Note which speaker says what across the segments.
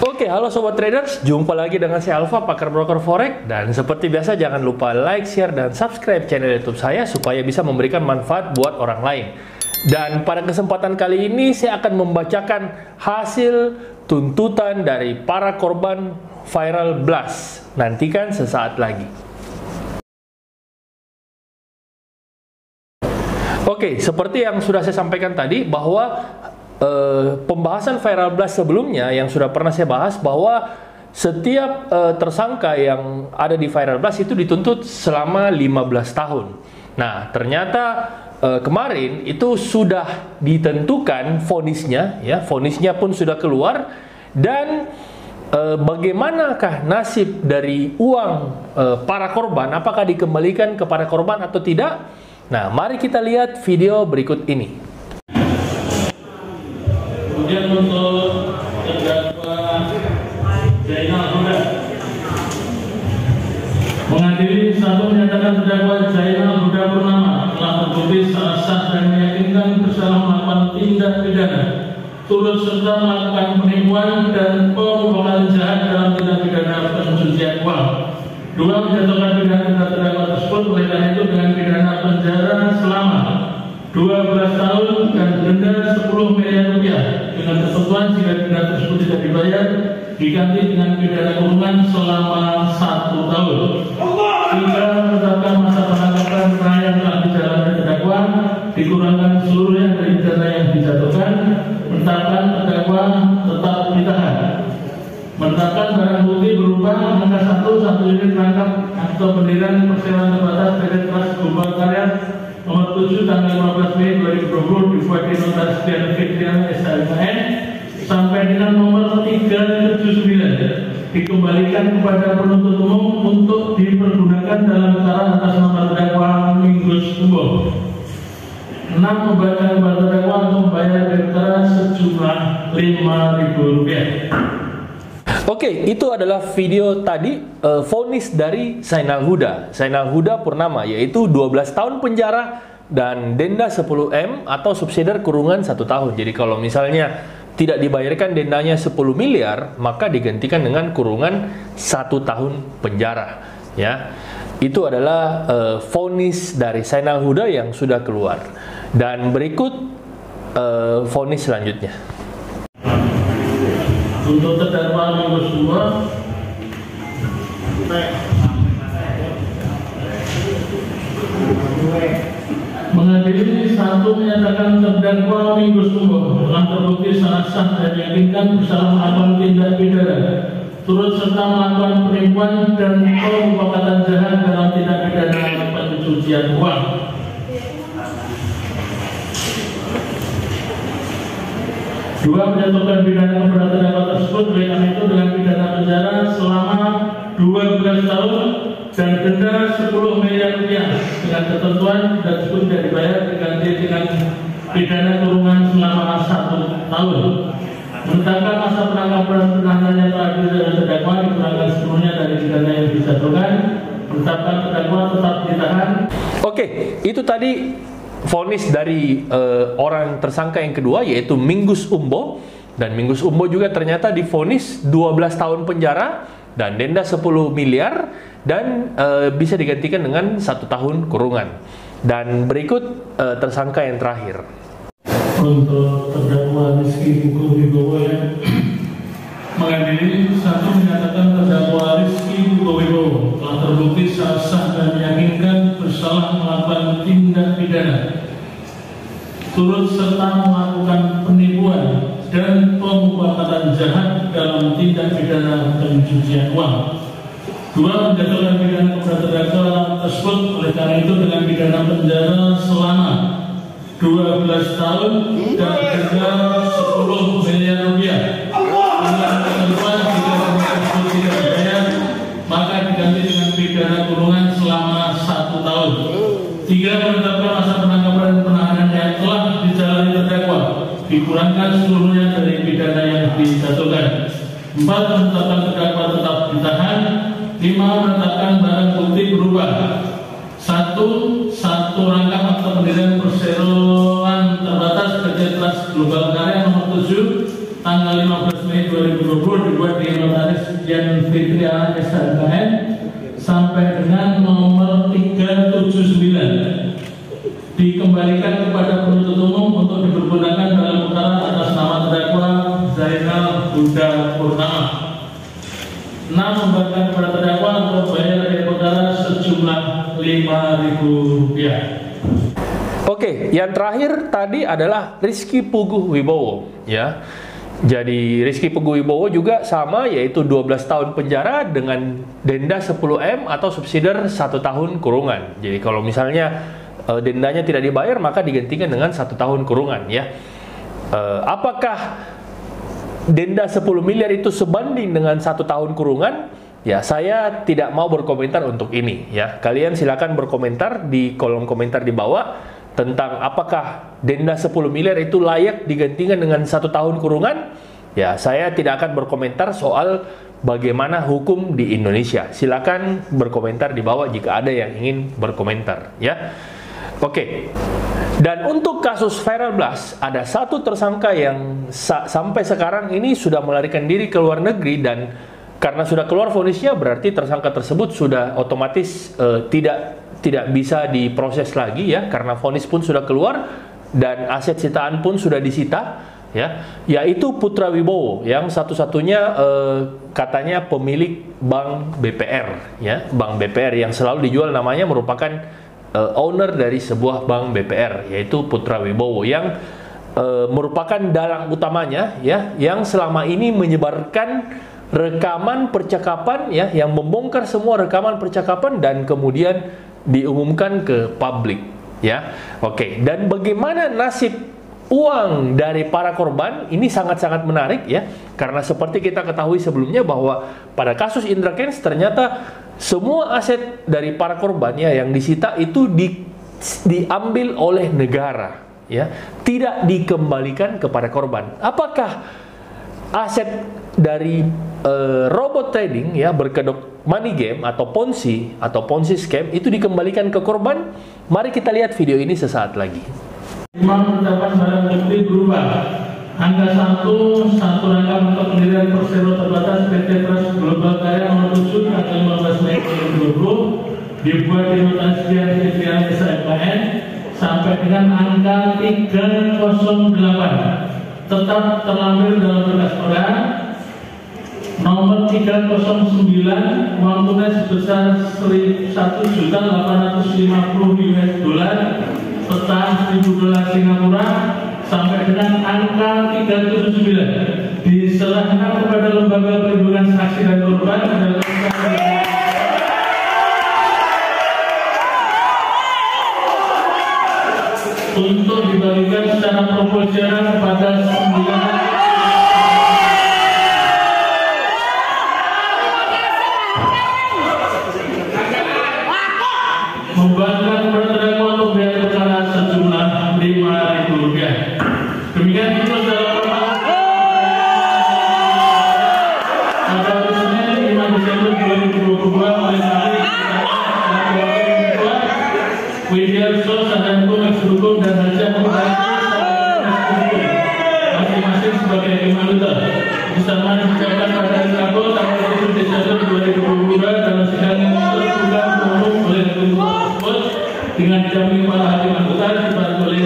Speaker 1: Oke, halo Sobat Traders, jumpa lagi dengan saya Alfa, pakar broker forex. Dan seperti biasa jangan lupa like, share, dan subscribe channel YouTube saya supaya bisa memberikan manfaat buat orang lain. Dan pada kesempatan kali ini saya akan membacakan hasil tuntutan dari para korban viral blast. Nantikan sesaat lagi. Oke, seperti yang sudah saya sampaikan tadi bahwa pembahasan viral blast sebelumnya yang sudah pernah saya bahas bahwa setiap tersangka yang ada di viral blast itu dituntut selama 15 tahun. Nah, ternyata kemarin itu sudah ditentukan vonisnya, ya, vonisnya pun sudah keluar. Dan bagaimanakah nasib dari uang para korban, apakah dikembalikan kepada korban atau tidak? Nah, mari kita lihat video berikut ini.
Speaker 2: Kemudian untuk terdakwa Zainal Huda mengadili satu menyatakan terdakwa Zainal Huda Purnama telah terbukti secara sah dan meyakinkan bersalah melakukan tindak pidana turut serta melakukan penipuan dan pembohongan jahat dalam tindak pidana pencucian uang. Dua, menjatuhkan pidana terdakwa tersebut oleh karena itu dengan pidana penjara selama 12 tahun dan denda 10 miliar rupiah dengan ketentuan jika denda tersebut tidak dibayar diganti dengan pidana kurungan selama 1 tahun. Tiga, menetapkan masa penangkapan yang telah dijalani terdakwa dikurangkan seluruhnya dari dana yang dijatuhkan. Menetapkan terdakwa tetap ditahan. Menetapkan barang bukti berupa angka 1 unit rangkap atau pendirian persewaan terbatas PT Trust Global Karya nomor 7 tanggal 15 Mei 2020 dibuat di nota sekian Fitriana SHMN sampai dengan nomor 379 dikembalikan kepada penuntut umum untuk dipergunakan dalam perkara atas nama terdakwa Minggus Umbo. 6, membayar kepada terdakwa untuk membayar perkara sejumlah Rp5.000.
Speaker 1: Oke, itu adalah video tadi vonis dari Zainal Huda. Zainal Huda Purnama, yaitu 12 tahun penjara dan denda 10M atau subsidiar kurungan 1 tahun. Jadi kalau misalnya tidak dibayarkan dendanya 10 miliar, maka digantikan dengan kurungan 1 tahun penjara. Ya, itu adalah vonis dari Zainal Huda yang sudah keluar. Dan berikut vonis selanjutnya.
Speaker 2: Untuk terdakwa Minggus Umbo mengadili satu menyatakan terdakwa Minggus Umbo telah terbukti secara sah dan meyakinkan bersalah melakukan tindak pidana turut serta melakukan penipuan dan pemufakatan jahat dalam tindak pidana pencucian uang. Dua, menjatuhkan pidana kepada terdakwa tersebut oleh karena itu dengan pidana penjara selama 12 tahun dan denda 10 miliar rupiah dengan ketentuan dan tersebut tidak dibayar diganti dengan pidana kurungan selama 1 tahun. Menetapkan masa penangkapan penahanan yang telah dilakukan terdakwa dikurangkan sepenuhnya dari pidana yang dijatuhkan. Menetapkan terdakwa tetap ditahan.
Speaker 1: Oke, itu tadi vonis dari orang tersangka yang kedua, yaitu Minggus Umbo. Dan Minggus Umbo juga ternyata divonis 12 tahun penjara dan denda 10 miliar dan bisa digantikan dengan 1 tahun kurungan. Dan berikut tersangka yang terakhir.
Speaker 2: Untuk terdakwa Rizky Hugo Wibowo yang mengadili satu menyatakan terdakwa Rizky Hugo Wibowo telah terbukti secara sah dan meyakinkan bersalah melakukan tindak pidana turut serta melakukan penipuan dan pemufakatan jahat dalam tindak pidana pencucian uang. Dua, menjatuhkan pidana kepada terdakwa tersebut oleh karena itu dengan pidana penjara selama 12 tahun dan denda 10 miliar rupiah. Dengan ketentuan jika denda tersebut tidak dibayar maka diganti dengan pidana kurungan selama 1 tahun. Tiga, menetapkan masa penangkapan penahanan yang telah dijalani terdakwa dikurangkan seluruhnya dari pidana yang dijatuhkan. 4, menetapkan terdakwa tetap ditahan. 5, menetapkan barang bukti berupa 1 rangkap akta pendirian perseroan terbatas PT Trust Global Karya nomor 7 tanggal 15 Mei 2020 dibuat di Notaris Jan Fitria SHKN sampai dengan nomor 379 dikembalikan kepada penuntut umum untuk dipergunakan dalam perkara atas nama terdakwa Zainal Huda Purnama. 6. Membayarkan kepada terdakwa untuk bayar dari perkara sejumlah Rp5.000.
Speaker 1: Oke, yang terakhir tadi adalah Rizky Puguh Wibowo, ya. Jadi Rizky Puguh Wibowo juga sama, yaitu 12 tahun penjara dengan denda 10M atau subsidiar 1 tahun kurungan. Jadi kalau misalnya dendanya tidak dibayar, maka digantikan dengan 1 tahun kurungan, ya. Apakah denda 10 miliar itu sebanding dengan 1 tahun kurungan? Ya, saya tidak mau berkomentar untuk ini, ya. Kalian silakan berkomentar di kolom komentar di bawah tentang apakah denda 10 miliar itu layak digantikan dengan 1 tahun kurungan. Ya, saya tidak akan berkomentar soal bagaimana hukum di Indonesia. Silakan berkomentar di bawah jika ada yang ingin berkomentar, ya. Oke. Dan untuk kasus Viral Blast, ada satu tersangka yang sampai sekarang ini sudah melarikan diri ke luar negeri, dan karena sudah keluar vonisnya berarti tersangka tersebut sudah otomatis tidak bisa diproses lagi, ya, karena vonis pun sudah keluar dan aset sitaan pun sudah disita, ya, yaitu Putra Wibowo yang satu-satunya katanya pemilik Bank BPR, ya, Bank BPR yang selalu dijual namanya merupakan owner dari sebuah bank BPR, yaitu Putra Wibowo yang merupakan dalang utamanya, ya, yang selama ini menyebarkan rekaman percakapan, ya, yang membongkar semua rekaman percakapan dan kemudian diumumkan ke publik, ya. Oke, dan bagaimana nasib uang dari para korban ini sangat-sangat menarik, ya, karena seperti kita ketahui sebelumnya bahwa pada kasus Indra Kents ternyata semua aset dari para korban, ya, yang disita itu diambil oleh negara, ya, tidak dikembalikan kepada korban. Apakah aset dari robot trading, ya, berkedok money game atau Ponzi scam itu dikembalikan ke korban? Mari kita lihat video ini sesaat lagi.
Speaker 2: Menetapkan barang bukti berupa angka 1 rangkap untuk pendirian Persero terbatas PT Trust Global Karya nomor 7 tanggal 15 Mei 2020 dibuat di Notaris Jan Fitria SHKN sampai dengan angka 308 tetap terlampir dalam berkas perkara nomor 309 uang tunai sebesar $1.850 petang $1.000 Singapura sampai dengan angka 379 diserahkan kepada lembaga perlindungan saksi dan korban untuk dibagikan secara proporsional kepada 9 membayarkan terdakwa untuk biaya perkara sejumlah Rp5.000. Demikian itu dalam pada Senin 5 Desember 2022 oleh Widiarso Sadanku Hukum dan Hajah masing-masing sebagai hakim anggota. Bersama diucapkan pada hari Rabu tanggal 7 Desember 2022 dalam sidang terbuka umum oleh hakim tersebut dengan didampingi para hakim anggota dibantu oleh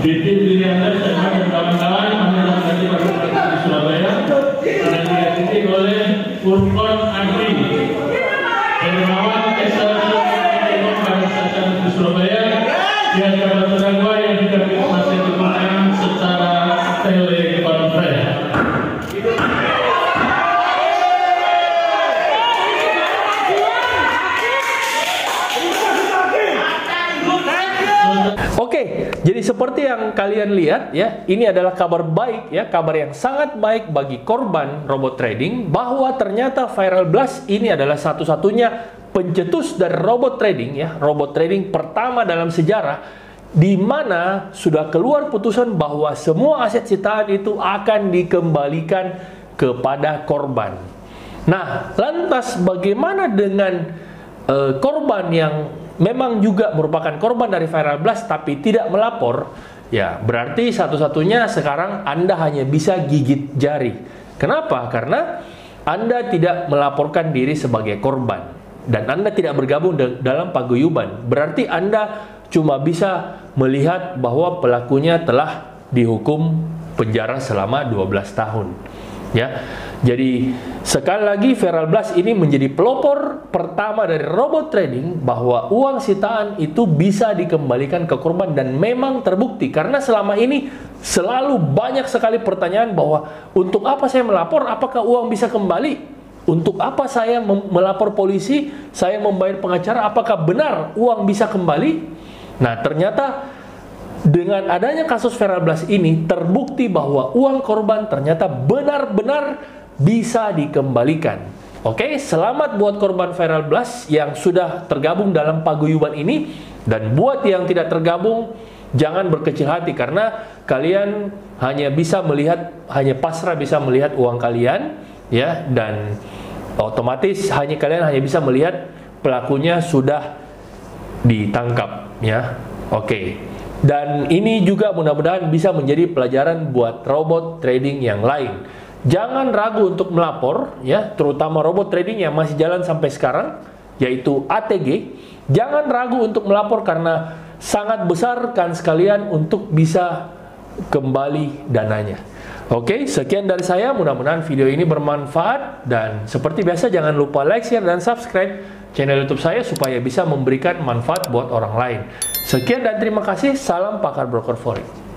Speaker 2: Didi Wiliana dan kawan-kawan mengenai ganti pada di Surabaya dan diikuti oleh Urkon Andri Hermawan Esal di Surabaya yang dapat terdakwa yang didampingi masih digunakan secara telekonferensi.
Speaker 1: Oke, jadi seperti yang kalian lihat, ya, ini adalah kabar baik, ya, kabar yang sangat baik bagi korban robot trading bahwa ternyata Viral Blast ini adalah satu-satunya pencetus dari robot trading, ya, robot trading pertama dalam sejarah di mana sudah keluar putusan bahwa semua aset sitaan itu akan dikembalikan kepada korban. Nah, lantas bagaimana dengan korban yang memang juga merupakan korban dari Viral Blast tapi tidak melapor? ya berarti satu-satunya sekarang Anda hanya bisa gigit jari. Kenapa? Karena Anda tidak melaporkan diri sebagai korban dan Anda tidak bergabung dalam paguyuban. Berarti Anda cuma bisa melihat bahwa pelakunya telah dihukum penjara selama 12 tahun. Ya. Jadi sekali lagi Feral Blast ini menjadi pelopor pertama dari robot trading bahwa uang sitaan itu bisa dikembalikan ke korban dan memang terbukti karena selama ini selalu banyak sekali pertanyaan bahwa untuk apa saya melapor, apakah uang bisa kembali? Untuk apa saya melapor polisi, saya membayar pengacara, apakah benar uang bisa kembali? Nah, ternyata dengan adanya kasus Feral Blast ini terbukti bahwa uang korban ternyata benar-benar bisa dikembalikan. Oke, selamat buat korban Feral Blast yang sudah tergabung dalam paguyuban ini, dan buat yang tidak tergabung jangan berkecil hati karena kalian hanya bisa melihat, hanya pasrah bisa melihat uang kalian, ya, dan otomatis kalian hanya bisa melihat pelakunya sudah ditangkap, ya. Oke. Dan ini juga mudah-mudahan bisa menjadi pelajaran buat robot trading yang lain. Jangan ragu untuk melapor, ya, terutama robot trading yang masih jalan sampai sekarang, yaitu ATG. Jangan ragu untuk melapor karena sangat besar kans kalian untuk bisa kembali dananya. Oke, sekian dari saya. Mudah-mudahan video ini bermanfaat dan seperti biasa jangan lupa like, share, dan subscribe channel YouTube saya supaya bisa memberikan manfaat buat orang lain. Sekian dan terima kasih. Salam pakar broker forex.